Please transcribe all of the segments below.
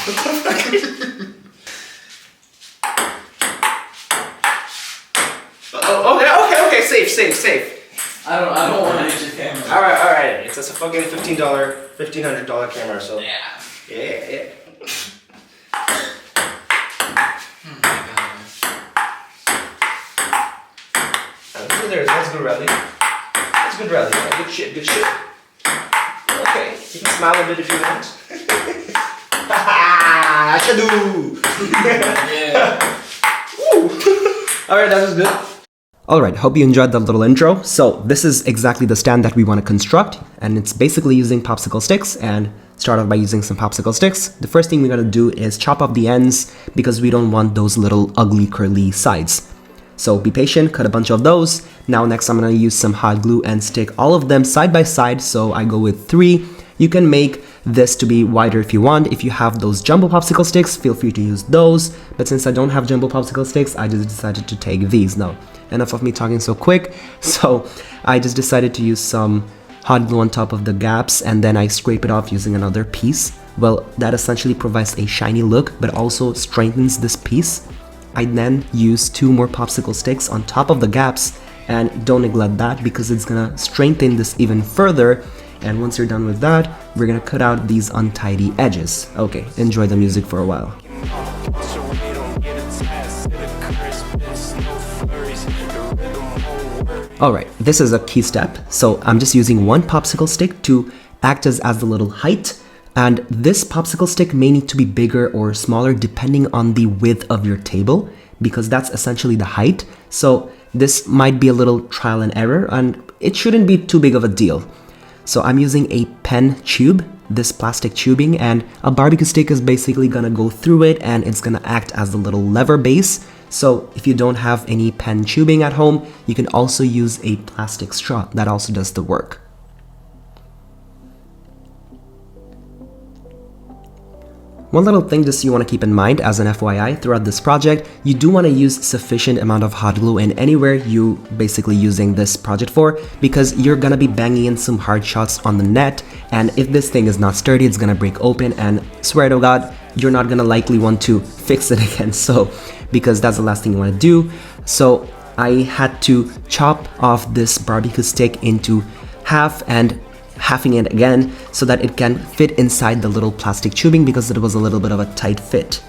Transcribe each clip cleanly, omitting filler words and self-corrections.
Oh, okay, safe. I don't want to hit your camera. Alright. It's just a fucking $1,500 camera, so. Yeah. Yeah. That's good rally. That's good rally. Good shit. Okay, you can smile a bit if you want. Shadoo! Yeah. Alright, that was good. Alright, hope you enjoyed that little intro. So this is exactly the stand that we want to construct, and it's basically using popsicle sticks, and start off by using some popsicle sticks. The first thing we're going to do is chop off the ends because we don't want those little ugly curly sides. So be patient, cut a bunch of those. Now next I'm going to use some hot glue and stick all of them side by side, so I go with 3. You can make this to be wider if you want. If you have those jumbo popsicle sticks, feel free to use those. But since I don't have jumbo popsicle sticks, I just decided to take these. Now, enough of me talking so quick. So I just decided to use some hot glue on top of the gaps, and then I scrape it off using another piece. Well, that essentially provides a shiny look, but also strengthens this piece. I then use 2 more popsicle sticks on top of the gaps, and don't neglect that because it's gonna strengthen this even further. And once you're done with that, we're gonna cut out these untidy edges. Okay, enjoy the music for a while. Alright, this is a key step. So I'm just using 1 popsicle stick to act as the little height. And this popsicle stick may need to be bigger or smaller depending on the width of your table, because that's essentially the height. So this might be a little trial and error, and it shouldn't be too big of a deal. So I'm using a pen tube, this plastic tubing, and a barbecue stick is basically gonna go through it, and it's gonna act as the little lever base. So if you don't have any pen tubing at home, you can also use a plastic straw. That also does the work. One little thing just you want to keep in mind as an FYI throughout this project, you do want to use sufficient amount of hot glue in anywhere you basically using this project for, because you're going to be banging in some hard shots on the net, and if this thing is not sturdy, it's going to break open, and swear to God, you're not going to likely want to fix it again, so because that's the last thing you want to do. So I had to chop off this barbecue stick into half and halving it again so that it can fit inside the little plastic tubing because it was a little bit of a tight fit.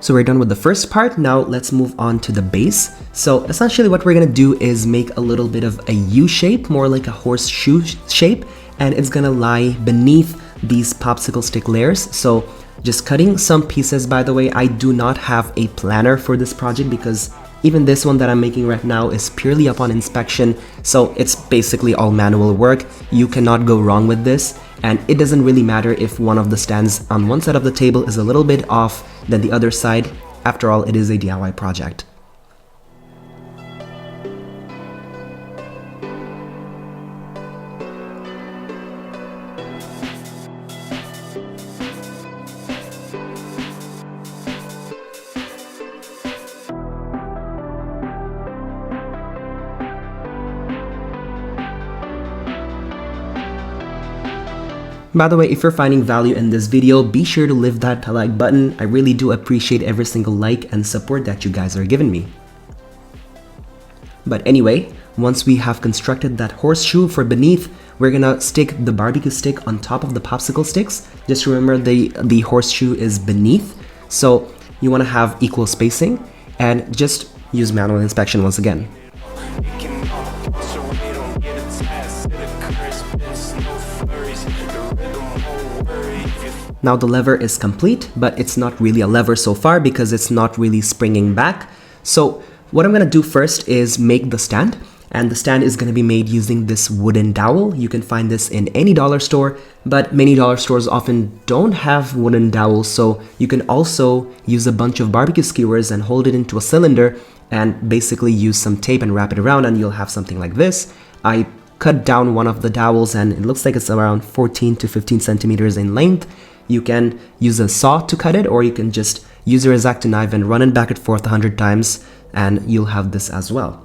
So we're done with the first part. Now let's move on to the base. So essentially what we're gonna do is make a little bit of a U shape, more like a horseshoe shape, and it's gonna lie beneath these popsicle stick layers. So just cutting some pieces. By the way, I do not have a planner for this project because even this one that I'm making right now is purely upon inspection, so it's basically all manual work. You cannot go wrong with this, and it doesn't really matter if one of the stands on one side of the table is a little bit off than the other side. After all, it is a DIY project. By the way, if you're finding value in this video, be sure to leave that like button. I really do appreciate every single like and support that you guys are giving me. But anyway, once we have constructed that horseshoe for beneath, we're gonna stick the barbecue stick on top of the popsicle sticks. Just remember the horseshoe is beneath, so you wanna have equal spacing, and just use manual inspection once again. Now the lever is complete, but it's not really a lever so far because it's not really springing back. So what I'm gonna do first is make the stand, and the stand is gonna be made using this wooden dowel. You can find this in any dollar store, but many dollar stores often don't have wooden dowels, so you can also use a bunch of barbecue skewers and hold it into a cylinder and basically use some tape and wrap it around, and you'll have something like this. I cut down one of the dowels and it looks like it's around 14 to 15 centimeters in length. You can use a saw to cut it, or you can just use your X-Acto knife and run it back and forth 100 times and you'll have this as well.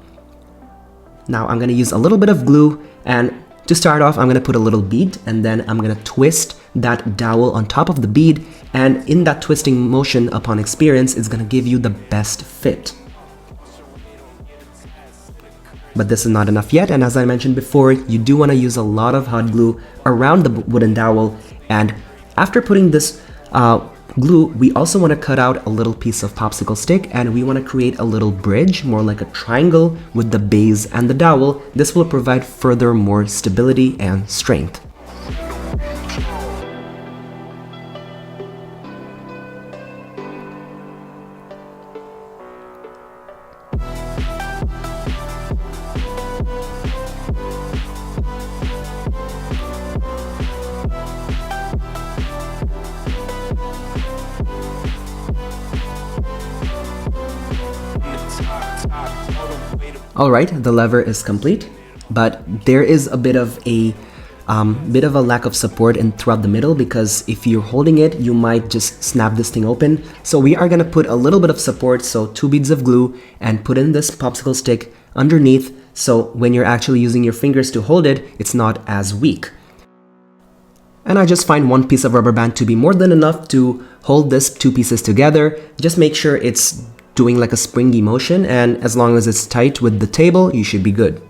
Now I'm gonna use a little bit of glue, and to start off I'm gonna put a little bead, and then I'm gonna twist that dowel on top of the bead, and in that twisting motion, upon experience, it's gonna give you the best fit. But this is not enough yet, and as I mentioned before, you do want to use a lot of hot glue around the wooden dowel, and after putting this glue, we also want to cut out a little piece of popsicle stick, and we want to create a little bridge, more like a triangle, with the base and the dowel. This will provide further more stability and strength. Alright, the lever is complete, but there is a bit of a lack of support throughout the middle, because if you're holding it, you might just snap this thing open. So we are gonna put a little bit of support, so 2 beads of glue, and put in this popsicle stick underneath, so when you're actually using your fingers to hold it, it's not as weak. And I just find 1 piece of rubber band to be more than enough to hold this 2 pieces together. Just make sure it's doing like a springy motion, and as long as it's tight with the table, you should be good.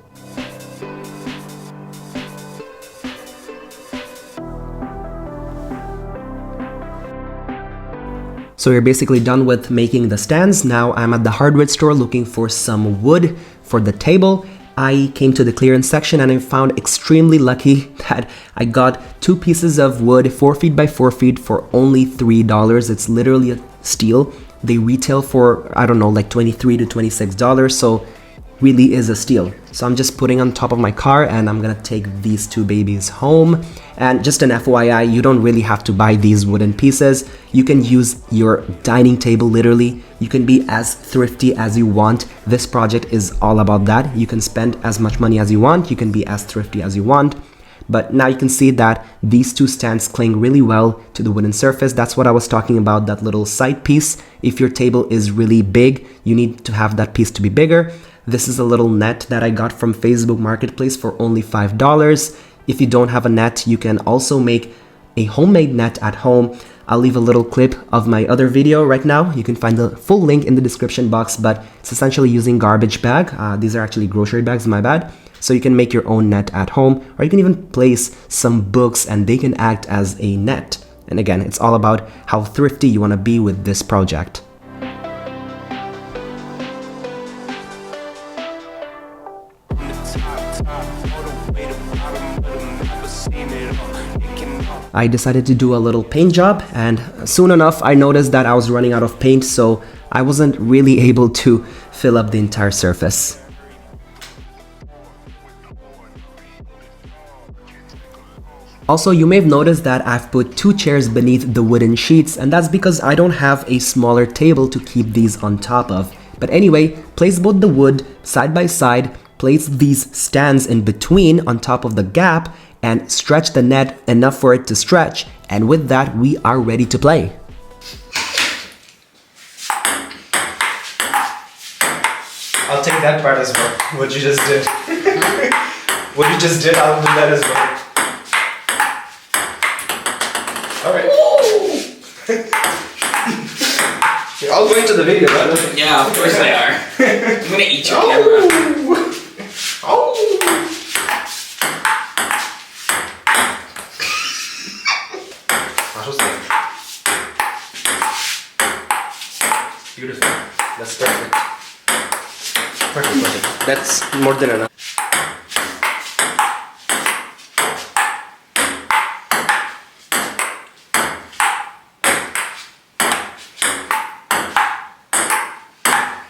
So you're basically done with making the stands. Now I'm at the hardware store looking for some wood for the table. I came to the clearance section and I found extremely lucky that I got 2 pieces of wood, 4 feet by 4 feet, for only $3. It's literally a steal. They retail for, I don't know, like $23 to $26, so really is a steal. So I'm just putting on top of my car, and I'm gonna take these 2 babies home. And just an FYI, you don't really have to buy these wooden pieces. You can use your dining table, literally. You can be as thrifty as you want. This project is all about that. You can spend as much money as you want. You can be as thrifty as you want. But now you can see that these 2 stands cling really well to the wooden surface. That's what I was talking about, that little side piece. If your table is really big, you need to have that piece to be bigger. This is a little net that I got from Facebook Marketplace for only $5. If you don't have a net, you can also make a homemade net at home. I'll leave a little clip of my other video right now. You can find the full link in the description box, but it's essentially using garbage bag. These are actually grocery bags, my bad. So you can make your own net at home, or you can even place some books and they can act as a net. And again, it's all about how thrifty you want to be with this project. I decided to do a little paint job, and soon enough I noticed that I was running out of paint, so I wasn't really able to fill up the entire surface. Also, you may have noticed that I've put 2 chairs beneath the wooden sheets, and that's because I don't have a smaller table to keep these on top of. But anyway, place both the wood side by side, place these stands in between on top of the gap, and stretch the net enough for it to stretch, and with that we are ready to play. I'll take that part as well, what you just did. What you just did, I'll do that as well. Alright. You're all going to the video, right? Yeah, of course they are. I'm gonna eat your camera. Oh! Beautiful. That's perfect. Perfect. That's more than enough.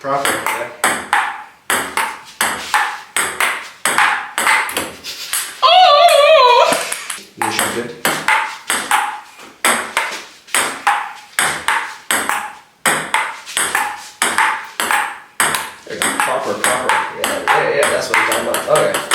Perfect. Yeah. You should good. Proper. Yeah, that's what I'm talking about. Okay.